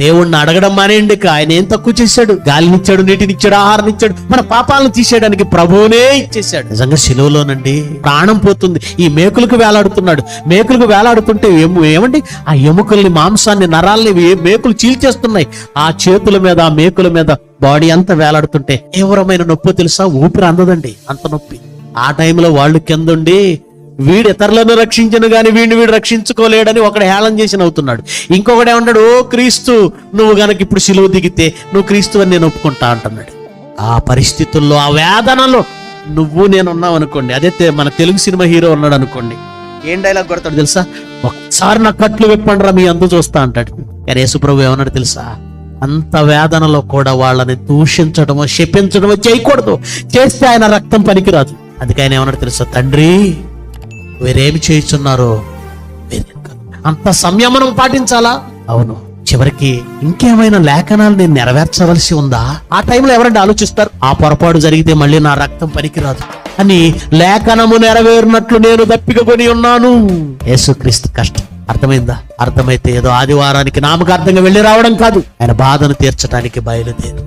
దేవుణ్ణి అడగడం మానేయండి. ఆయన ఏం తక్కువ చేశాడు? గాలినిచ్చాడు, నీటినిచ్చాడు, ఆహారాన్నిచ్చాడు. మన పాపాలను తీసేయడానికి ప్రభువునే ఇచ్చేశాడు. నిజంగా శిలువలోనండి ప్రాణం పోతుంది. ఈ మేకులకు వేలాడుతున్నాడు. మేకులకు వేలాడుతుంటే ఏమండి ఆ ఎముకల్ని, మాంసాన్ని, నరాల్ని మేకులు చీల్చేస్తున్నాయి. ఆ చేతుల మీద, ఆ మేకుల మీద బాడీ అంతా వేలాడుతుంటే తీవ్రమైన నొప్పి తెలుసా? ఊపిరి అందదండి, అంత నొప్పి. ఆ టైంలో వాళ్ళు కిందుండి వీడు ఇతరులను రక్షించను గాని వీడు రక్షించుకోలేడని ఒకడు హేళన చేసి నవ్వుతున్నాడు. ఇంకొకడు ఏమన్నాడు, ఓ క్రీస్తు, నువ్వు గనక ఇప్పుడు సిలువ దిగితే నువ్వు క్రీస్తు అని నేను ఒప్పుకుంటా అంటున్నాడు. ఆ పరిస్థితుల్లో, ఆ వేదనలో నువ్వు నేను ఉన్నావు అనుకోండి. అదే మన తెలుగు సినిమా హీరో ఉన్నాడు అనుకోండి, ఏం డైలాగ్ కొడతాడు తెలుసా? ఒకసారి నా కట్లు విప్పండిరా మీ అందు చూస్తా అంటాడు. కానీ యేసుప్రభు ఏమన్నాడు తెలుసా? అంత వేదనలో కూడా వాళ్ళని దూషించడమో శపించడమో చేయకూడదు. చేస్తే ఆయన రక్తం పనికిరాదు. అందుకే ఆయన ఏమన్నాడు తెలుసా? తండ్రి, వీరేమి చేయుచున్నారో అంత సంయమనం పాటించాలా? అవును. చివరికి ఇంకేమైనా లేఖనాలు నేను నెరవేర్చవలసి ఉందా? ఆ టైంలో ఎవరంటే ఆలోచిస్తారు, ఆ పొరపాటు జరిగితే మళ్ళీ నా రక్తం పనికిరాదు అని లేఖనము నెరవేరినట్లు నేను దప్పిక కొని ఉన్నాను. యేసుక్రీస్తు కష్టం అర్థమైందా? అర్థమైతే ఏదో ఆదివారానికి నామకార్థంగా వెళ్ళి రావడం కాదు, ఆయన బాధను తీర్చడానికి బయలుదేరు.